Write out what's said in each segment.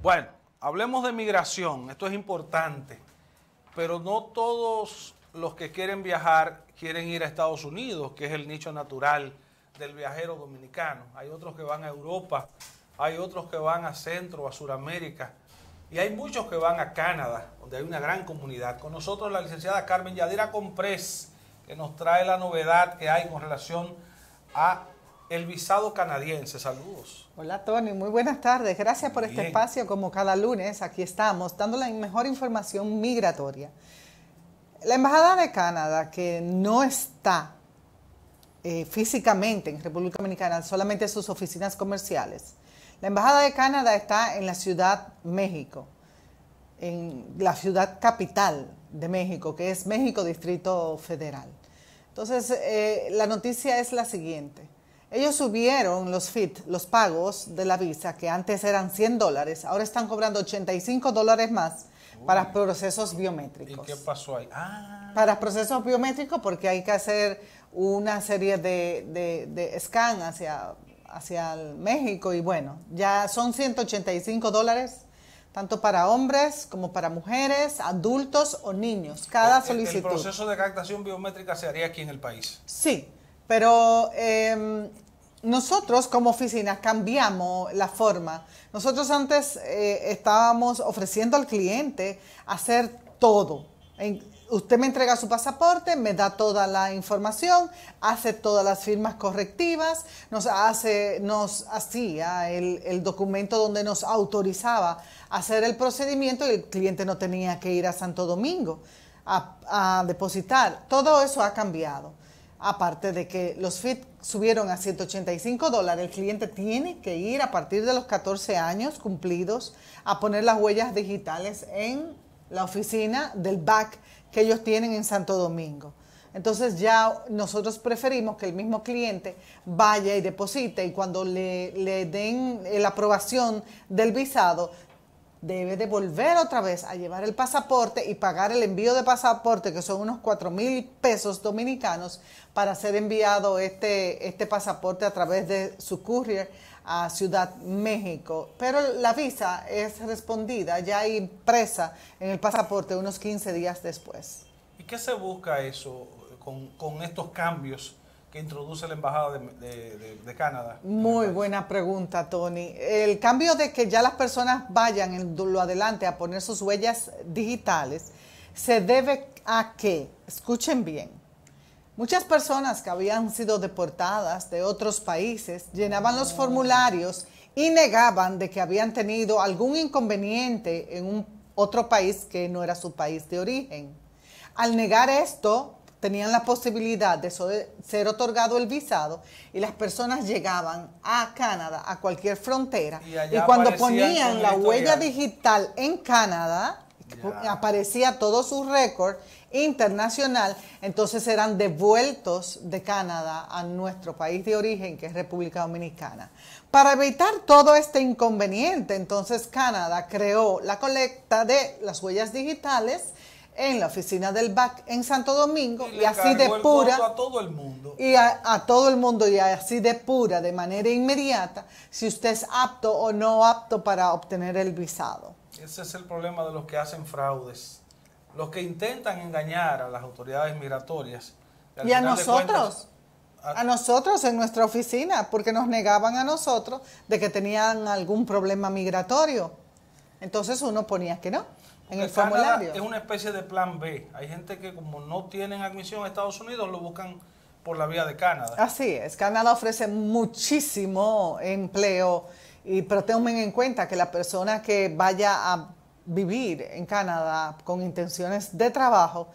Bueno, hablemos de migración, esto es importante, pero no todos los que quieren viajar quieren ir a Estados Unidos, que es el nicho natural del viajero dominicano. Hay otros que van a Europa, hay otros que van a Centro, a Sudamérica, y hay muchos que van a Canadá, donde hay una gran comunidad. Con nosotros la licenciada Carmen Yadira Comprés, que nos trae la novedad que hay con relación a el visado canadiense. Saludos. Hola Tony, muy buenas tardes. Gracias por este espacio. Como cada lunes, aquí estamos dando la mejor información migratoria. La Embajada de Canadá, que no está físicamente en República Dominicana, solamente sus oficinas comerciales. La Embajada de Canadá está en la Ciudad México, en la ciudad capital de México, que es México Distrito Federal. Entonces, la noticia es la siguiente. Ellos subieron los FIT, los pagos de la visa, que antes eran $100, ahora están cobrando $85 más para procesos biométricos. ¿Y qué pasó ahí? Para procesos biométricos, porque hay que hacer una serie de scan hacia el México, y bueno, ya son $185, tanto para hombres como para mujeres, adultos o niños, cada solicitud. ¿El proceso de captación biométrica se haría aquí en el país? Sí, pero nosotros como oficina cambiamos la forma. Nosotros antes estábamos ofreciendo al cliente hacer todo. Usted me entrega su pasaporte, me da toda la información, hace todas las firmas correctivas, nos hacía el documento donde nos autorizaba a hacer el procedimiento, y el cliente no tenía que ir a Santo Domingo a depositar. Todo eso ha cambiado. Aparte de que los FIT subieron a $185, el cliente tiene que ir a partir de los 14 años cumplidos a poner las huellas digitales en la oficina del BAC que ellos tienen en Santo Domingo. Entonces ya nosotros preferimos que el mismo cliente vaya y deposite, y cuando le den la aprobación del visado, debe de volver otra vez a llevar el pasaporte y pagar el envío de pasaporte, que son unos 4,000 pesos dominicanos, para ser enviado este pasaporte a través de su courier a Ciudad México. Pero la visa es respondida ya impresa en el pasaporte unos 15 días después. ¿Y qué se busca eso con estos cambios que introduce la Embajada de Canadá? Muy buena pregunta, Tony. El cambio de que ya las personas vayan en lo adelante a poner sus huellas digitales se debe a que, escuchen bien, muchas personas que habían sido deportadas de otros países llenaban los formularios y negaban de que habían tenido algún inconveniente en otro país que no era su país de origen. Al negar esto, tenían la posibilidad de ser otorgado el visado, y las personas llegaban a Canadá, a cualquier frontera, y cuando ponían la huella digital en Canadá, aparecía todo su récord internacional, entonces eran devueltos de Canadá a nuestro país de origen, que es República Dominicana. Para evitar todo este inconveniente, entonces Canadá creó la colecta de las huellas digitales en la oficina del BAC en Santo Domingo, y así depura a todo el mundo. Y a todo el mundo, y así depura de manera inmediata si usted es apto o no apto para obtener el visado. Ese es el problema de los que hacen fraudes, los que intentan engañar a las autoridades migratorias. Y a nosotros, a nosotros en nuestra oficina, porque nos negaban a nosotros de que tenían algún problema migratorio. Entonces uno ponía que no en el formulario. Es una especie de plan B. Hay gente que, como no tienen admisión a Estados Unidos, lo buscan por la vía de Canadá. Así es. Canadá ofrece muchísimo empleo, pero tengan en cuenta que la persona que vaya a vivir en Canadá con intenciones de trabajo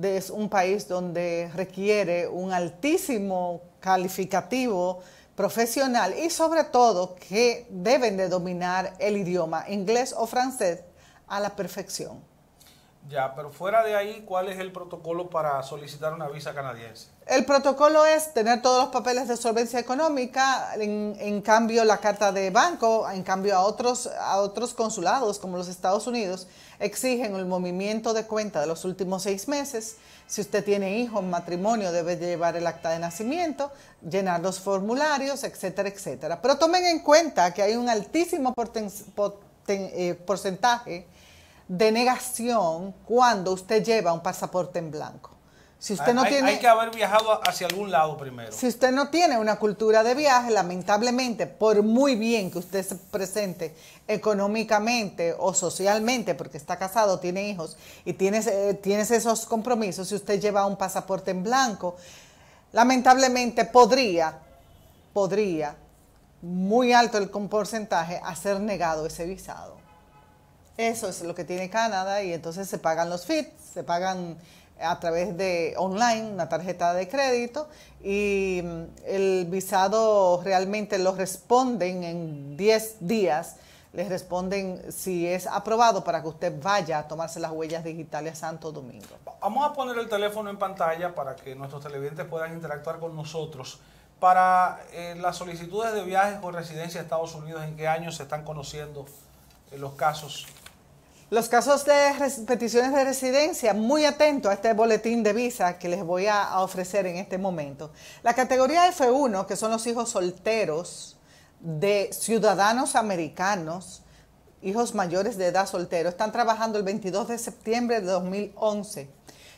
es un país donde requiere un altísimo calificativo profesional, y sobre todo que deben de dominar el idioma inglés o francés a la perfección. Ya, pero fuera de ahí, ¿cuál es el protocolo para solicitar una visa canadiense? El protocolo es tener todos los papeles de solvencia económica, en cambio la carta de banco, en cambio a otros consulados como los Estados Unidos exigen el movimiento de cuenta de los últimos 6 meses. Si usted tiene hijos, matrimonio, debe llevar el acta de nacimiento, llenar los formularios, etcétera, etcétera. Pero tomen en cuenta que hay un altísimo porcentaje de negación cuando usted lleva un pasaporte en blanco. Si usted no tiene, hay que haber viajado hacia algún lado primero. Si usted no tiene una cultura de viaje, lamentablemente, por muy bien que usted se presente económicamente o socialmente, porque está casado, tiene hijos y tienes esos compromisos, si usted lleva un pasaporte en blanco, lamentablemente podría, muy alto el porcentaje, a ser negado ese visado. Eso es lo que tiene Canadá y entonces se pagan los fees, se pagan a través de online, una tarjeta de crédito, y el visado realmente lo responden en 10 días, les responden si es aprobado para que usted vaya a tomarse las huellas digitales a Santo Domingo. Vamos a poner el teléfono en pantalla para que nuestros televidentes puedan interactuar con nosotros. Para las solicitudes de viajes con residencia a Estados Unidos, ¿en qué años se están conociendo los casos? Los casos de peticiones de residencia, muy atento a este boletín de visa que les voy a ofrecer en este momento. La categoría F1, que son los hijos solteros de ciudadanos americanos, hijos mayores de edad solteros, están trabajando el 22 de septiembre de 2011.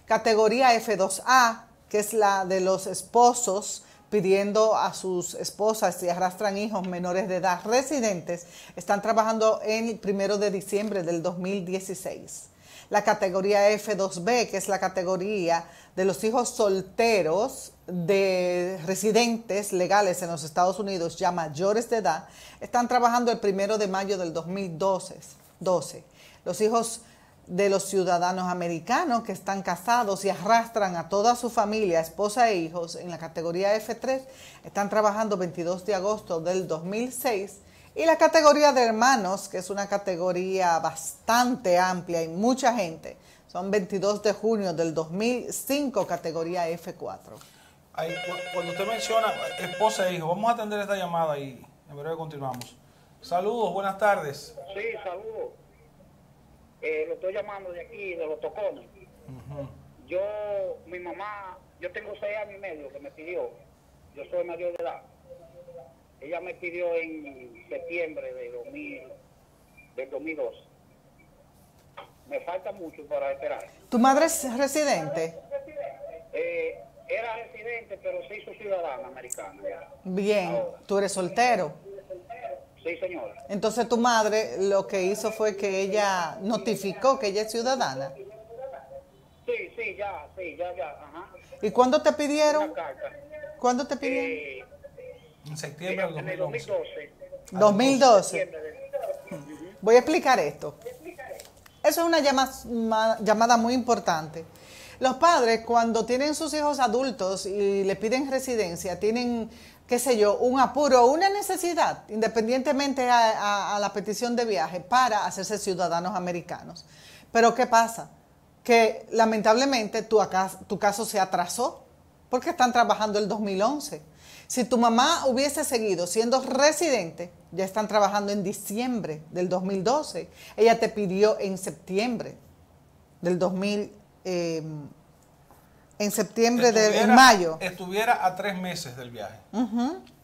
Categoría F2A, que es la de los esposos pidiendo a sus esposas si arrastran hijos menores de edad residentes, están trabajando el 1 de diciembre del 2016. La categoría F2B, que es la categoría de los hijos solteros de residentes legales en los Estados Unidos ya mayores de edad, están trabajando el 1 de mayo del 2012. Los hijos de los ciudadanos americanos que están casados y arrastran a toda su familia, esposa e hijos, en la categoría F3, están trabajando 22 de agosto del 2006. Y la categoría de hermanos, que es una categoría bastante amplia y mucha gente, son 22 de junio del 2005, categoría F4. Cuando usted menciona esposa e hijo, vamos a atender esta llamada y en breve continuamos. Saludos, buenas tardes. Sí, saludos. Lo estoy llamando de aquí, de los Tocones. Mi mamá, yo tengo 6 años y medio que me pidió, yo soy mayor de edad. Ella me pidió en septiembre del 2012. Me falta mucho para esperar. ¿Tu madre es residente? Era residente, pero se hizo ciudadana americana. Ya. Bien, ahora. ¿Tú eres soltero? Sí, señora. Entonces tu madre lo que hizo fue que ella notificó que ella es ciudadana. Sí, ya, ajá. ¿Y cuándo te pidieron? Una carta. ¿Cuándo te pidieron? En septiembre del 2012. 2012. Voy a explicar esto. Eso es una llamada muy importante. Los padres, cuando tienen sus hijos adultos y le piden residencia, tienen, qué sé yo, un apuro o una necesidad, independientemente a la petición de viaje, para hacerse ciudadanos americanos. Pero ¿qué pasa? Que lamentablemente tu caso se atrasó porque están trabajando el 2011. Si tu mamá hubiese seguido siendo residente, ya están trabajando en diciembre del 2012. Ella te pidió en septiembre del 2000, en mayo. Estuviera a 3 meses del viaje.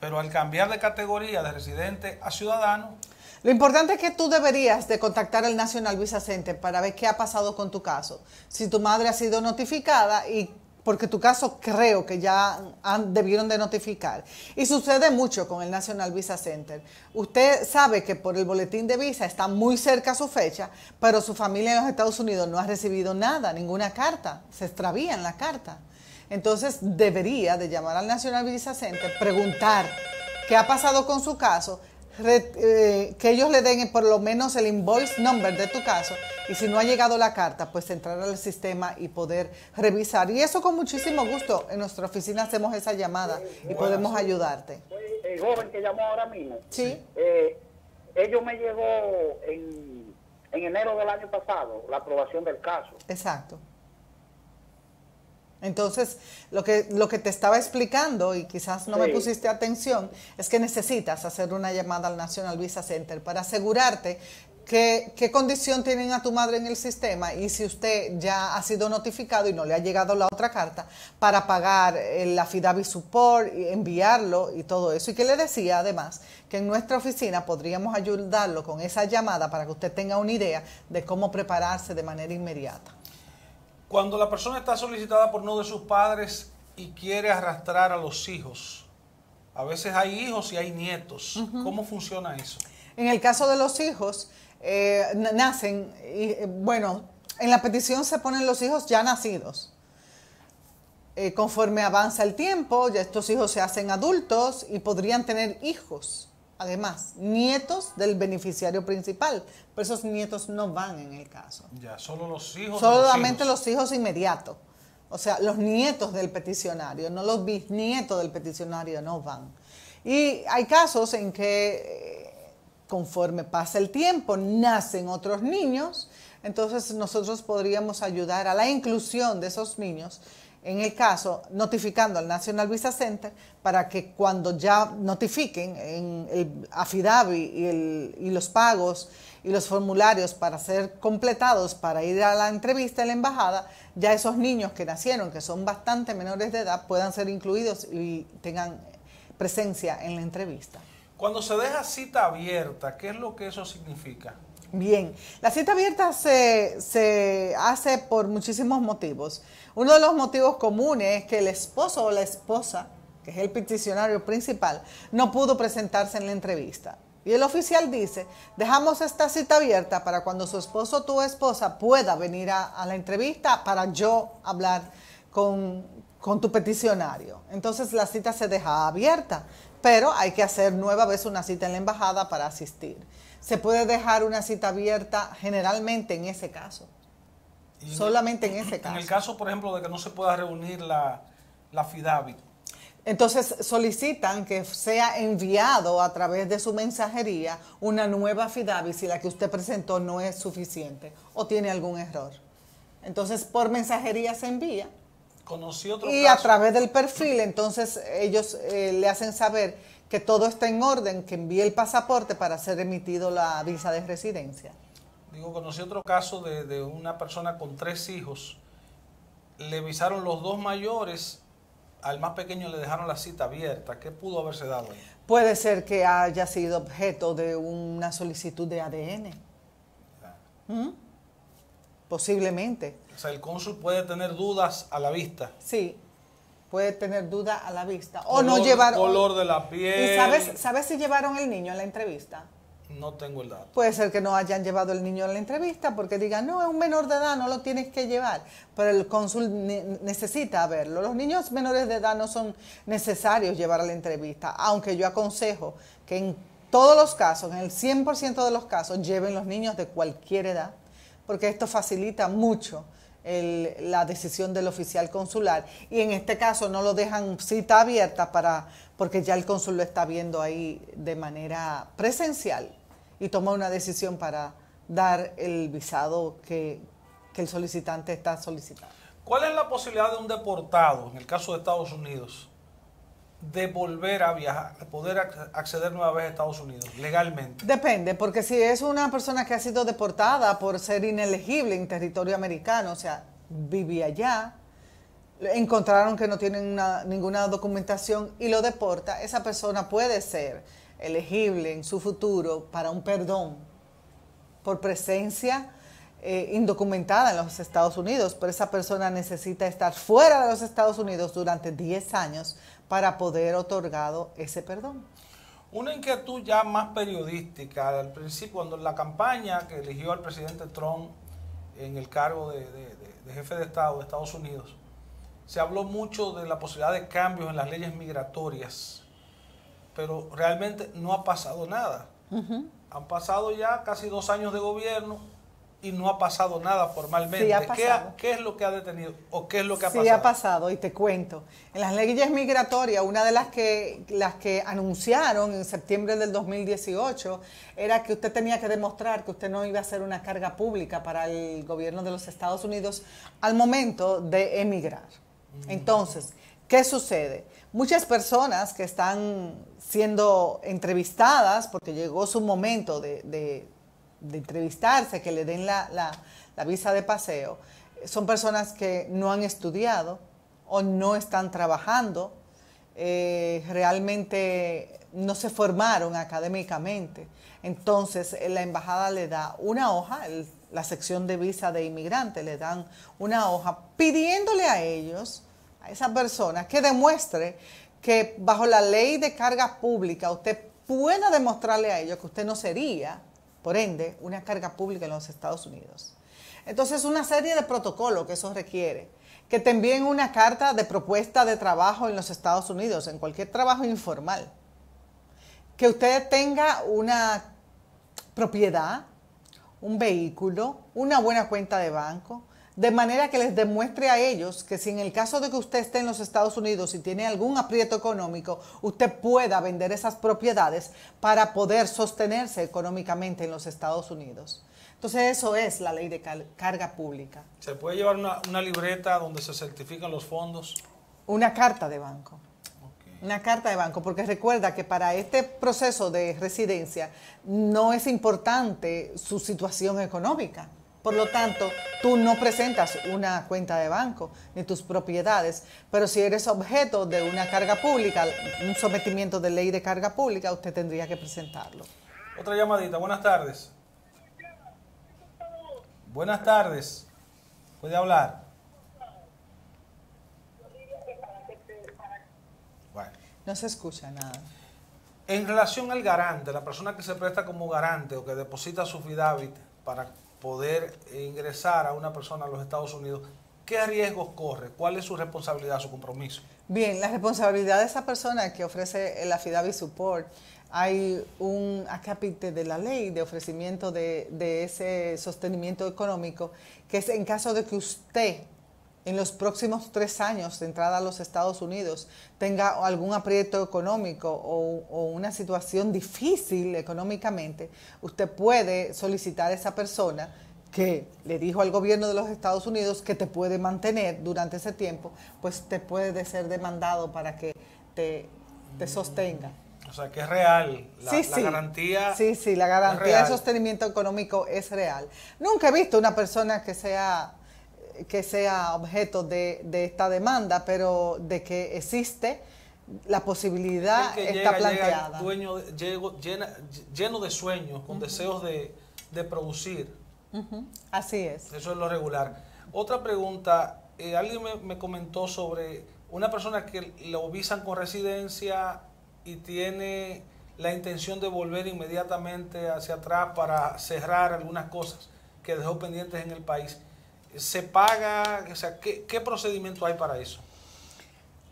Pero al cambiar de categoría de residente a ciudadano. Lo importante es que tú deberías de contactar al National Visa Center para ver qué ha pasado con tu caso. Si tu madre ha sido notificada y porque tu caso creo que ya debieron de notificar. Y sucede mucho con el National Visa Center. Usted sabe que por el boletín de visa está muy cerca su fecha, pero su familia en los Estados Unidos no ha recibido nada, ninguna carta. Se extravía en la carta. Entonces debería de llamar al National Visa Center, preguntar qué ha pasado con su caso, que ellos le den por lo menos el invoice number de tu caso, y si no ha llegado la carta, pues entrar al sistema y poder revisar. Y eso con muchísimo gusto, en nuestra oficina hacemos esa llamada y podemos ayudarte. El joven que llamó ahora mismo, sí. Ellos me llegó en enero del año pasado la aprobación del caso. Exacto. Entonces, lo que te estaba explicando, y quizás no me pusiste atención, es que necesitas hacer una llamada al National Visa Center para asegurarte qué condición tienen a tu madre en el sistema y si usted ya ha sido notificado y no le ha llegado la otra carta para pagar el affidavit support, y enviarlo y todo eso. Y que le decía además que en nuestra oficina podríamos ayudarlo con esa llamada para que usted tenga una idea de cómo prepararse de manera inmediata. Cuando la persona está solicitada por uno de sus padres y quiere arrastrar a los hijos, a veces hay hijos y hay nietos. ¿Cómo funciona eso? En el caso de los hijos, nacen, bueno, en la petición se ponen los hijos ya nacidos. Conforme avanza el tiempo, ya estos hijos se hacen adultos y podrían tener hijos. Además, nietos del beneficiario principal, pero esos nietos no van en el caso. Ya, solo los hijos. Solamente los hijos inmediatos. O sea, los nietos del peticionario, no los bisnietos del peticionario no van. Y hay casos en que conforme pasa el tiempo nacen otros niños, entonces nosotros podríamos ayudar a la inclusión de esos niños, en el caso notificando al National Visa Center para que cuando ya notifiquen en el affidavit y los pagos y los formularios para ser completados para ir a la entrevista en la embajada, ya esos niños que nacieron, que son bastante menores de edad, puedan ser incluidos y tengan presencia en la entrevista. Cuando se deja cita abierta, ¿qué es lo que eso significa? Bien, la cita abierta se hace por muchísimos motivos. Uno de los motivos comunes es que el esposo o la esposa, que es el peticionario principal, no pudo presentarse en la entrevista. Y el oficial dice, dejamos esta cita abierta para cuando su esposo o tu esposa pueda venir a la entrevista para yo hablar con tu peticionario. Entonces la cita se deja abierta, pero hay que hacer nueva vez una cita en la embajada para asistir. Se puede dejar una cita abierta generalmente en ese caso. Solamente en ese caso. En el caso, por ejemplo, de que no se pueda reunir la affidavit. Entonces solicitan que sea enviado a través de su mensajería una nueva affidavit si la que usted presentó no es suficiente o tiene algún error. Entonces por mensajería se envía. Conocí otro y caso. A través del perfil, entonces ellos le hacen saber que todo está en orden, que envíe el pasaporte para ser emitido la visa de residencia. Conocí otro caso de una persona con 3 hijos. Le visaron los 2 mayores, al más pequeño le dejaron la cita abierta. ¿Qué pudo haberse dado ahí? Puede ser que haya sido objeto de una solicitud de ADN. Posiblemente. O sea, el cónsul puede tener dudas a la vista. Sí, puede tener dudas a la vista. O no llevar... color de la piel. ¿Y sabes si llevaron el niño a la entrevista? No tengo el dato. Puede ser que no hayan llevado el niño a la entrevista porque digan, no, es un menor de edad, no lo tienes que llevar. Pero el cónsul necesita verlo. Los niños menores de edad no son necesarios llevar a la entrevista, aunque yo aconsejo que en todos los casos, en el 100% de los casos, lleven los niños de cualquier edad, porque esto facilita mucho la decisión del oficial consular. Y en este caso no lo dejan cita abierta porque ya el cónsul lo está viendo ahí de manera presencial y toma una decisión para dar el visado que el solicitante está solicitando. ¿Cuál es la posibilidad de un deportado, en el caso de Estados Unidos, de volver a viajar, de poder acceder nueva vez a Estados Unidos legalmente? Depende, porque si es una persona que ha sido deportada por ser inelegible en territorio americano, o sea, vivía allá, encontraron que no tienen ninguna documentación y lo deporta, esa persona puede ser elegible en su futuro para un perdón por presencia indocumentada en los Estados Unidos, pero esa persona necesita estar fuera de los Estados Unidos durante 10 años para poder otorgado ese perdón. Una inquietud ya más periodística, al principio, cuando la campaña que eligió al presidente Trump en el cargo de jefe de Estado de Estados Unidos, se habló mucho de la posibilidad de cambios en las leyes migratorias, pero realmente no ha pasado nada. Han pasado ya casi 2 años de gobierno y no ha pasado nada formalmente. Sí, ha pasado. ¿Qué es lo que ha detenido o qué es lo que ha pasado? Sí, ha pasado y te cuento. En las leyes migratorias, una de las que anunciaron en septiembre del 2018 era que usted tenía que demostrar que usted no iba a ser una carga pública para el gobierno de los Estados Unidos al momento de emigrar. Entonces, ¿qué sucede? Muchas personas que están siendo entrevistadas porque llegó su momento de de entrevistarse, que le den la visa de paseo, son personas que no han estudiado o no están trabajando, realmente no se formaron académicamente. Entonces, la embajada le da una hoja, la sección de visa de inmigrante le dan una hoja pidiéndole a ellos, a esa persona, que demuestre que bajo la ley de carga pública usted pueda demostrarle a ellos que usted no sería, por ende, una carga pública en los Estados Unidos. Entonces, una serie de protocolos que eso requiere. Que te envíen una carta de propuesta de trabajo en los Estados Unidos, en cualquier trabajo informal. Que usted tenga una propiedad, un vehículo, una buena cuenta de banco, de manera que les demuestre a ellos que si en el caso de que usted esté en los Estados Unidos y tiene algún aprieto económico, usted pueda vender esas propiedades para poder sostenerse económicamente en los Estados Unidos. Entonces eso es la ley de carga pública. ¿Se puede llevar una libreta donde se certifican los fondos? Una carta de banco. Okay. Una carta de banco, porque recuerda que para este proceso de residencia no es importante su situación económica. Por lo tanto, tú no presentas una cuenta de banco ni tus propiedades, pero si eres objeto de una carga pública, un sometimiento de ley de carga pública, usted tendría que presentarlo. Otra llamadita. Buenas tardes. Buenas tardes. ¿Puede hablar? Bueno. No se escucha nada. En relación al garante, la persona que se presta como garante o que deposita su affidavit para poder ingresar a una persona a los Estados Unidos, ¿qué riesgos corre? ¿Cuál es su responsabilidad, su compromiso? Bien, la responsabilidad de esa persona que ofrece el affidavit support, hay un acápite de la ley de ofrecimiento de ese sostenimiento económico, que es en caso de que usted en los próximos 3 años de entrada a los Estados Unidos tenga algún aprieto económico o una situación difícil económicamente, usted puede solicitar a esa persona que le dijo al gobierno de los Estados Unidos que te puede mantener durante ese tiempo, pues te puede ser demandado para que te sostenga. O sea, que es real. La garantía. Sí, la garantía de sostenimiento económico es real. Nunca he visto una persona que sea objeto de esta demanda, pero de que existe la posibilidad está planteada. Lleno de sueños, con deseos de producir. Así es. Eso es lo regular. Otra pregunta, alguien me comentó sobre una persona que lo visan con residencia y tiene la intención de volver inmediatamente hacia atrás para cerrar algunas cosas que dejó pendientes en el país. ¿Se paga? O sea, ¿qué procedimiento hay para eso?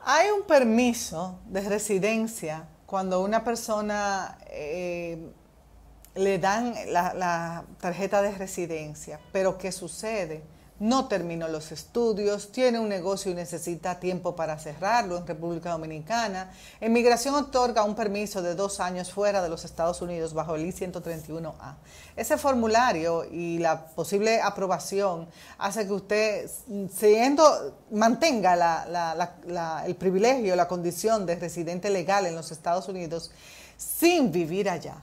Hay un permiso de residencia cuando una persona le dan la tarjeta de residencia, pero ¿qué sucede? No terminó los estudios, tiene un negocio y necesita tiempo para cerrarlo en República Dominicana. Inmigración otorga un permiso de 2 años fuera de los Estados Unidos bajo el I-131A. Ese formulario y la posible aprobación hace que usted mantenga el privilegio, la condición de residente legal en los Estados Unidos sin vivir allá.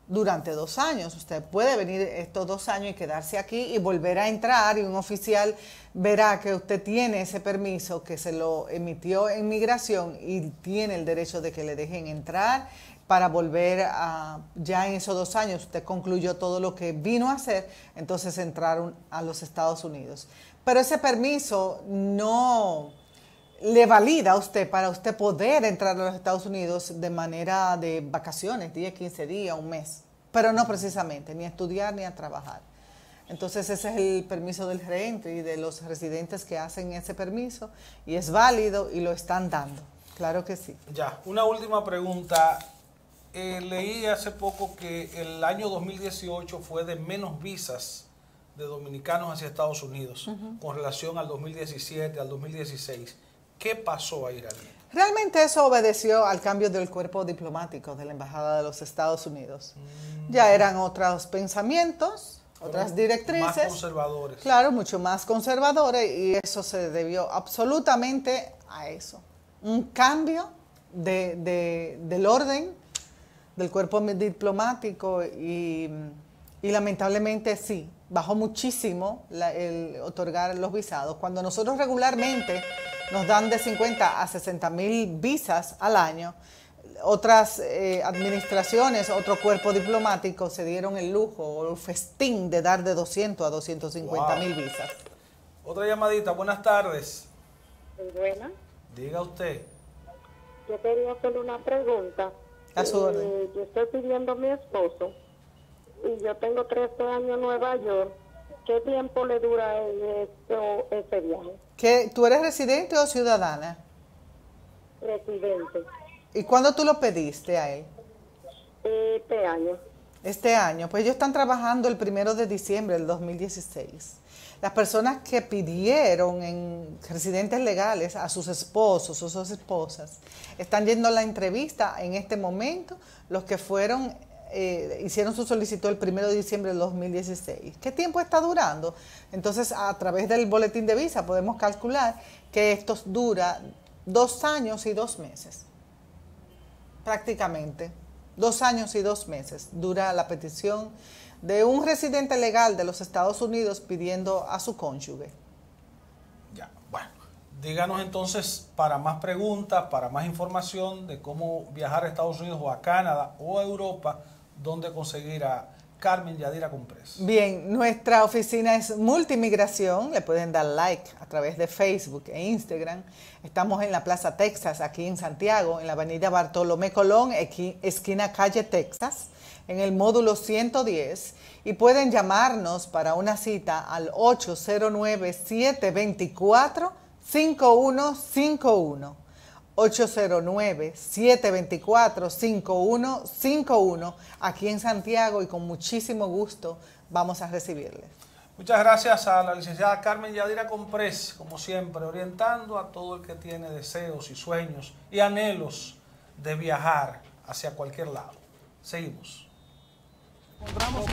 Durante 2 años, usted puede venir estos 2 años y quedarse aquí y volver a entrar y un oficial verá que usted tiene ese permiso que se lo emitió en migración y tiene el derecho de que le dejen entrar para volver ya en esos 2 años usted concluyó todo lo que vino a hacer, entonces entrar a los Estados Unidos. Pero ese permiso no le valida a usted para usted poder entrar a los Estados Unidos de manera de vacaciones, 10, 15 días, un mes, pero no precisamente, ni a estudiar ni a trabajar. Entonces ese es el permiso del reentry y de los residentes que hacen ese permiso y es válido y lo están dando, claro que sí. Ya, una última pregunta. Leí hace poco que el año 2018 fue de menos visas de dominicanos hacia Estados Unidos con relación al 2017, al 2016. ¿Qué pasó ahí realmente? Realmente eso obedeció al cambio del cuerpo diplomático de la Embajada de los Estados Unidos. Ya eran otros pensamientos, otras directrices. Más conservadores. Claro, mucho más conservadores y eso se debió absolutamente a eso. Un cambio del orden del cuerpo diplomático y Y lamentablemente sí, bajó muchísimo el otorgar los visados. Cuando nosotros regularmente nos dan de 50 a 60.000 visas al año, otras administraciones, otro cuerpo diplomático se dieron el lujo o el festín de dar de 200 a 250.000 visas. Otra llamadita, buenas tardes. Muy buena. Diga usted. Yo quería hacerle una pregunta. A su orden. Yo estoy pidiendo a mi esposo y yo tengo 13 años en Nueva York. ¿Qué tiempo le dura ese viaje? ¿Tú eres residente o ciudadana? Residente. ¿Y cuándo tú lo pediste a él? Este año. Este año. Pues ellos están trabajando el 1 de diciembre del 2016. Las personas que pidieron en residentes legales a sus esposos o sus esposas están yendo a la entrevista en este momento. Los que fueron, hicieron su solicitud el 1 de diciembre del 2016. ¿Qué tiempo está durando? Entonces, a través del boletín de visa podemos calcular que esto dura 2 años y 2 meses. Prácticamente. 2 años y 2 meses dura la petición de un residente legal de los Estados Unidos pidiendo a su cónyuge. Ya, bueno, díganos entonces para más preguntas, para más información de cómo viajar a Estados Unidos o a Canadá o a Europa, dónde conseguir a Carmen Yadira Comprés. Bien, nuestra oficina es Multimigración, le pueden dar like a través de Facebook e Instagram. Estamos en la Plaza Texas, aquí en Santiago, en la avenida Bartolomé Colón, esquina calle Texas, en el módulo 110, y pueden llamarnos para una cita al 809-724-5151. 809-724-5151 aquí en Santiago, y con muchísimo gusto vamos a recibirles. Muchas gracias a la licenciada Carmen Yadira Comprés, como siempre, orientando a todo el que tiene deseos y sueños y anhelos de viajar hacia cualquier lado. Seguimos. Encontramos